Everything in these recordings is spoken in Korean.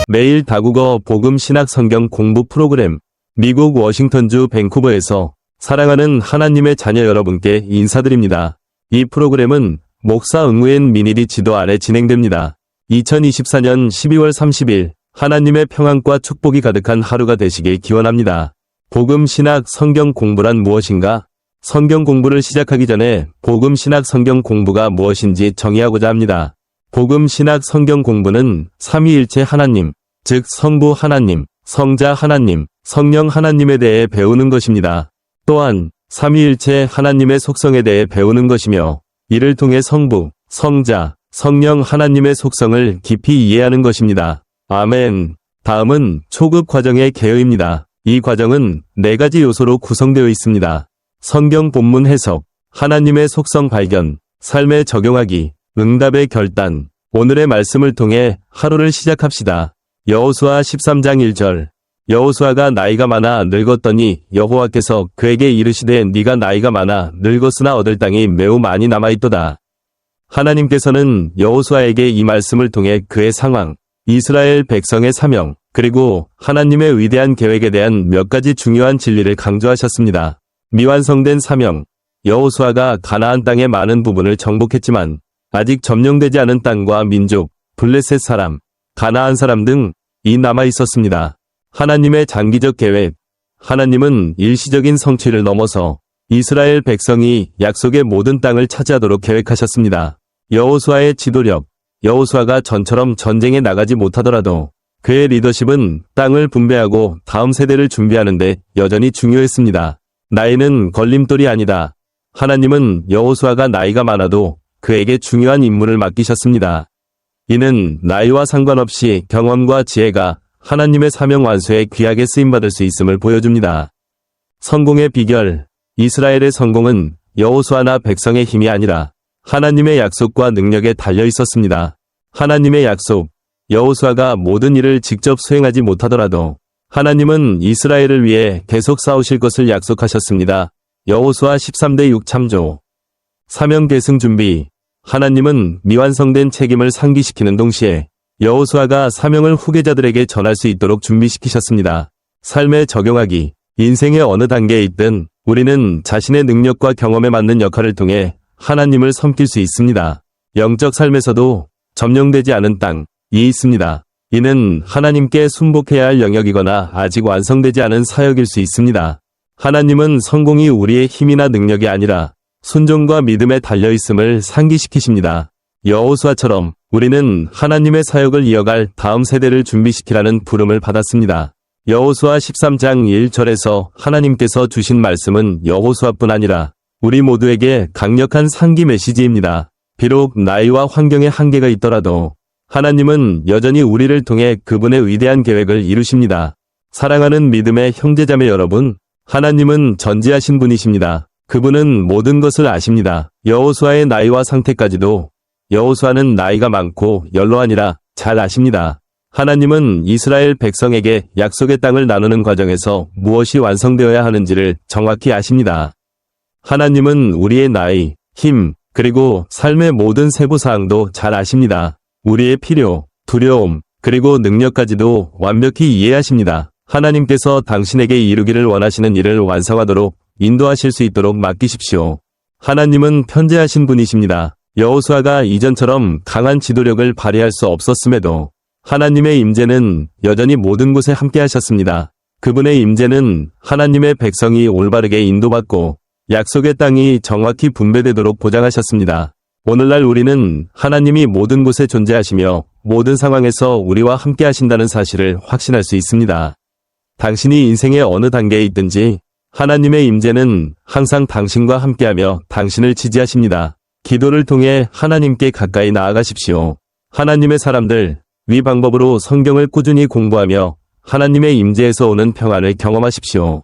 매일 다국어 복음 신학 성경 공부 프로그램 미국 워싱턴주 밴쿠버에서 사랑하는 하나님의 자녀 여러분께 인사드립니다. 이 프로그램은 목사 응우엔 미니리 지도 아래 진행됩니다. 2024년 12월 30일 하나님의 평안과 축복이 가득한 하루가 되시길 기원합니다. 복음 신학 성경 공부란 무엇인가? 성경 공부를 시작하기 전에 복음 신학 성경 공부가 무엇인지 정의하고자 합니다. 복음 신학 성경 공부는 삼위일체 하나님, 즉 성부 하나님, 성자 하나님, 성령 하나님에 대해 배우는 것입니다. 또한 삼위일체 하나님의 속성에 대해 배우는 것이며 이를 통해 성부, 성자, 성령 하나님의 속성을 깊이 이해하는 것입니다. 아멘. 다음은 초급 과정의 개요입니다. 이 과정은 4가지 요소로 구성되어 있습니다. 성경 본문 해석, 하나님의 속성 발견, 삶에 적용하기, 응답의 결단. 오늘의 말씀을 통해 하루를 시작합시다. 여호수아 13장 1절. 여호수아가 나이가 많아 늙었더니 여호와께서 그에게 이르시되 네가 나이가 많아 늙었으나 얻을 땅이 매우 많이 남아있도다. 하나님께서는 여호수아에게 이 말씀을 통해 그의 상황, 이스라엘 백성의 사명, 그리고 하나님의 위대한 계획에 대한 몇 가지 중요한 진리를 강조하셨습니다. 미완성된 사명. 여호수아가 가나안 땅의 많은 부분을 정복했지만 아직 점령되지 않은 땅과 민족, 블레셋 사람, 가나안 사람 등이 남아 있었습니다. 하나님의 장기적 계획. 하나님은 일시적인 성취를 넘어서 이스라엘 백성이 약속의 모든 땅을 차지하도록 계획하셨습니다. 여호수아의 지도력. 여호수아가 전처럼 전쟁에 나가지 못하더라도 그의 리더십은 땅을 분배하고 다음 세대를 준비하는 데 여전히 중요했습니다. 나이는 걸림돌이 아니다. 하나님은 여호수아가 나이가 많아도 그에게 중요한 임무를 맡기셨습니다. 이는 나이와 상관없이 경험과 지혜가 하나님의 사명 완수에 귀하게 쓰임받을 수 있음을 보여줍니다. 성공의 비결. 이스라엘의 성공은 여호수아나 백성의 힘이 아니라 하나님의 약속과 능력에 달려 있었습니다. 하나님의 약속. 여호수아가 모든 일을 직접 수행하지 못하더라도 하나님은 이스라엘을 위해 계속 싸우실 것을 약속하셨습니다. 여호수아 13대 6 참조. 사명 계승 준비. 하나님은 미완성된 책임을 상기시키는 동시에 여호수아가 사명을 후계자들에게 전할 수 있도록 준비시키셨습니다. 삶에 적용하기. 인생의 어느 단계에 있든 우리는 자신의 능력과 경험에 맞는 역할을 통해 하나님을 섬길 수 있습니다. 영적 삶에서도 점령되지 않은 땅이 있습니다. 이는 하나님께 순복해야 할 영역이거나 아직 완성되지 않은 사역일 수 있습니다. 하나님은 성공이 우리의 힘이나 능력이 아니라 순종과 믿음에 달려있음을 상기시키십니다. 여호수아처럼 우리는 하나님의 사역을 이어갈 다음 세대를 준비시키라는 부름을 받았습니다. 여호수아 13장 1절에서 하나님께서 주신 말씀은 여호수아뿐 아니라 우리 모두에게 강력한 상기 메시지입니다. 비록 나이와 환경에 한계가 있더라도 하나님은 여전히 우리를 통해 그분의 위대한 계획을 이루십니다. 사랑하는 믿음의 형제자매 여러분, 하나님은 전지하신 분이십니다. 그분은 모든 것을 아십니다. 여호수아의 나이와 상태까지도 여호수아는 나이가 많고 연로하니라 잘 아십니다. 하나님은 이스라엘 백성에게 약속의 땅을 나누는 과정에서 무엇이 완성되어야 하는지를 정확히 아십니다. 하나님은 우리의 나이, 힘, 그리고 삶의 모든 세부사항도 잘 아십니다. 우리의 필요, 두려움, 그리고 능력까지도 완벽히 이해하십니다. 하나님께서 당신에게 이루기를 원하시는 일을 완성하도록 인도하실 수 있도록 맡기십시오. 하나님은 편재하신 분이십니다. 여호수아가 이전처럼 강한 지도력을 발휘할 수 없었음에도 하나님의 임재는 여전히 모든 곳에 함께 하셨습니다. 그분의 임재는 하나님의 백성이 올바르게 인도받고 약속의 땅이 정확히 분배되도록 보장하셨습니다. 오늘날 우리는 하나님이 모든 곳에 존재하시며 모든 상황에서 우리와 함께 하신다는 사실을 확신할 수 있습니다. 당신이 인생의 어느 단계에 있든지 하나님의 임재는 항상 당신과 함께하며 당신을 지지하십니다. 기도를 통해 하나님께 가까이 나아가십시오. 하나님의 사람들, 위 방법으로 성경을 꾸준히 공부하며 하나님의 임재에서 오는 평안을 경험하십시오.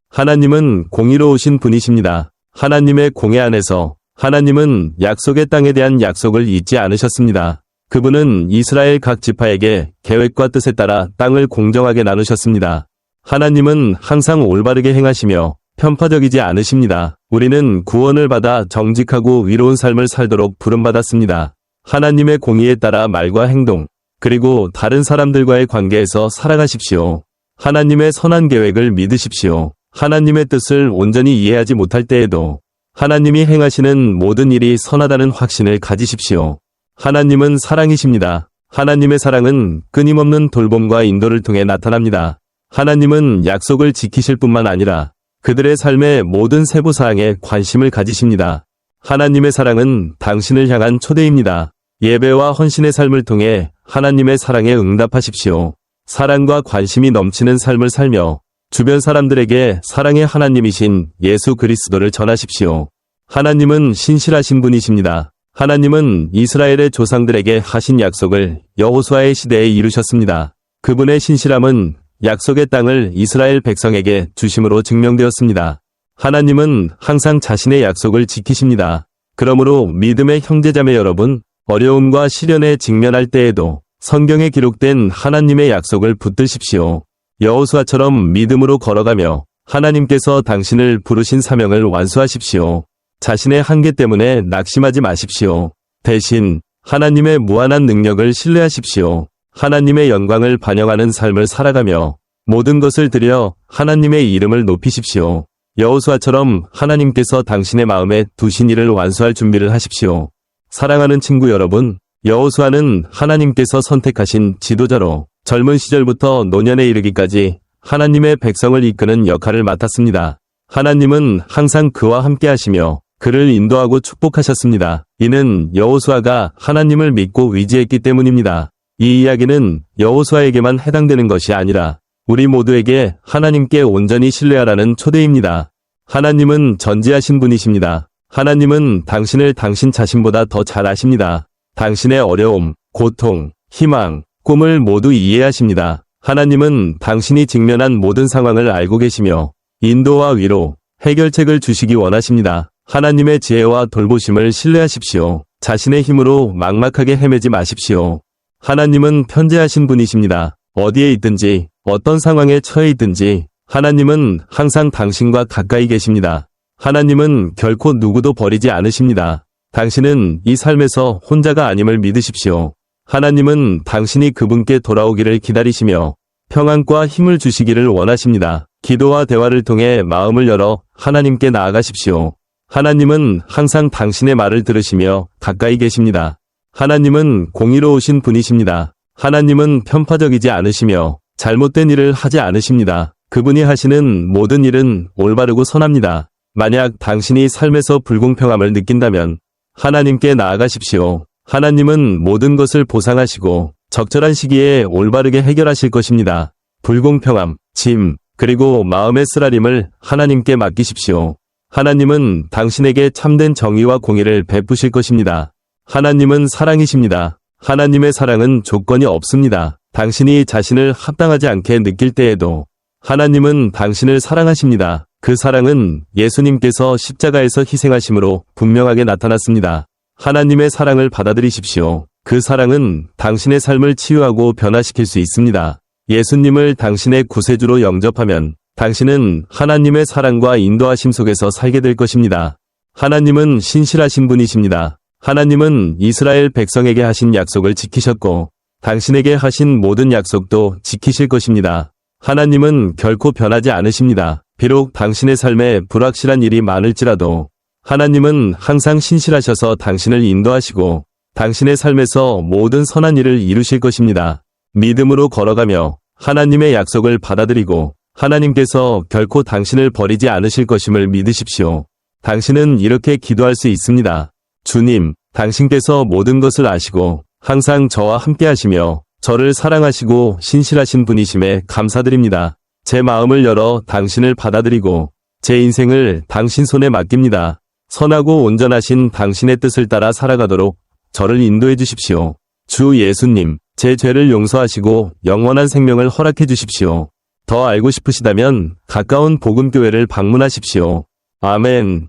하나님은 공의로우신 분이십니다. 하나님의 공의 안에서 하나님은 약속의 땅에 대한 약속을 잊지 않으셨습니다. 그분은 이스라엘 각 지파에게 계획과 뜻에 따라 땅을 공정하게 나누셨습니다. 하나님은 항상 올바르게 행하시며 편파적이지 않으십니다. 우리는 구원을 받아 정직하고 위로운 삶을 살도록 부름받았습니다. 하나님의 공의에 따라 말과 행동, 그리고 다른 사람들과의 관계에서 살아가십시오. 하나님의 선한 계획을 믿으십시오. 하나님의 뜻을 온전히 이해하지 못할 때에도 하나님이 행하시는 모든 일이 선하다는 확신을 가지십시오. 하나님은 사랑이십니다. 하나님의 사랑은 끊임없는 돌봄과 인도를 통해 나타납니다. 하나님은 약속을 지키실 뿐만 아니라 그들의 삶의 모든 세부사항에 관심을 가지십니다. 하나님의 사랑은 당신을 향한 초대입니다. 예배와 헌신의 삶을 통해 하나님의 사랑에 응답하십시오. 사랑과 관심이 넘치는 삶을 살며 주변 사람들에게 사랑의 하나님이신 예수 그리스도를 전하십시오. 하나님은 신실하신 분이십니다. 하나님은 이스라엘의 조상들에게 하신 약속을 여호수아의 시대에 이루셨습니다. 그분의 신실함은 약속의 땅을 이스라엘 백성에게 주심으로 증명되었습니다. 하나님은 항상 자신의 약속을 지키십니다. 그러므로 믿음의 형제자매 여러분, 어려움과 시련에 직면할 때에도 성경에 기록된 하나님의 약속을 붙드십시오. 여호수아처럼 믿음으로 걸어가며 하나님께서 당신을 부르신 사명을 완수하십시오. 자신의 한계 때문에 낙심하지 마십시오. 대신 하나님의 무한한 능력을 신뢰하십시오. 하나님의 영광을 반영하는 삶을 살아가며 모든 것을 들여 하나님의 이름을 높이십시오. 여호수아처럼 하나님께서 당신의 마음에 두신 일을 완수할 준비를 하십시오. 사랑하는 친구 여러분, 여호수아는 하나님께서 선택하신 지도자로 젊은 시절부터 노년에 이르기까지 하나님의 백성을 이끄는 역할을 맡았습니다. 하나님은 항상 그와 함께 하시며 그를 인도하고 축복하셨습니다. 이는 여호수아가 하나님을 믿고 의지했기 때문입니다. 이 이야기는 여호수아에게만 해당되는 것이 아니라 우리 모두에게 하나님께 온전히 신뢰하라는 초대입니다. 하나님은 전지하신 분이십니다. 하나님은 당신을 당신 자신보다 더 잘 아십니다. 당신의 어려움, 고통, 희망, 꿈을 모두 이해하십니다. 하나님은 당신이 직면한 모든 상황을 알고 계시며 인도와 위로, 해결책을 주시기 원하십니다. 하나님의 지혜와 돌보심을 신뢰하십시오. 자신의 힘으로 막막하게 헤매지 마십시오. 하나님은 편재하신 분이십니다. 어디에 있든지, 어떤 상황에 처해 있든지 하나님은 항상 당신과 가까이 계십니다. 하나님은 결코 누구도 버리지 않으십니다. 당신은 이 삶에서 혼자가 아님을 믿으십시오. 하나님은 당신이 그분께 돌아오기를 기다리시며 평안과 힘을 주시기를 원하십니다. 기도와 대화를 통해 마음을 열어 하나님께 나아가십시오. 하나님은 항상 당신의 말을 들으시며 가까이 계십니다. 하나님은 공의로우신 분이십니다. 하나님은 편파적이지 않으시며 잘못된 일을 하지 않으십니다. 그분이 하시는 모든 일은 올바르고 선합니다. 만약 당신이 삶에서 불공평함을 느낀다면 하나님께 나아가십시오. 하나님은 모든 것을 보상하시고 적절한 시기에 올바르게 해결하실 것입니다. 불공평함, 짐, 그리고 마음의 쓰라림을 하나님께 맡기십시오. 하나님은 당신에게 참된 정의와 공의를 베푸실 것입니다. 하나님은 사랑이십니다. 하나님의 사랑은 조건이 없습니다. 당신이 자신을 합당하지 않게 느낄 때에도 하나님은 당신을 사랑하십니다. 그 사랑은 예수님께서 십자가에서 희생하심으로 분명하게 나타났습니다. 하나님의 사랑을 받아들이십시오. 그 사랑은 당신의 삶을 치유하고 변화시킬 수 있습니다. 예수님을 당신의 구세주로 영접하면 당신은 하나님의 사랑과 인도하심 속에서 살게 될 것입니다. 하나님은 신실하신 분이십니다. 하나님은 이스라엘 백성에게 하신 약속을 지키셨고 당신에게 하신 모든 약속도 지키실 것입니다. 하나님은 결코 변하지 않으십니다. 비록 당신의 삶에 불확실한 일이 많을지라도 하나님은 항상 신실하셔서 당신을 인도하시고 당신의 삶에서 모든 선한 일을 이루실 것입니다. 믿음으로 걸어가며 하나님의 약속을 받아들이고 하나님께서 결코 당신을 버리지 않으실 것임을 믿으십시오. 당신은 이렇게 기도할 수 있습니다. 주님, 당신께서 모든 것을 아시고 항상 저와 함께 하시며 저를 사랑하시고 신실하신 분이심에 감사드립니다. 제 마음을 열어 당신을 받아들이고 제 인생을 당신 손에 맡깁니다. 선하고 온전하신 당신의 뜻을 따라 살아가도록 저를 인도해 주십시오. 주 예수님, 제 죄를 용서하시고 영원한 생명을 허락해 주십시오. 더 알고 싶으시다면 가까운 복음교회를 방문하십시오. 아멘.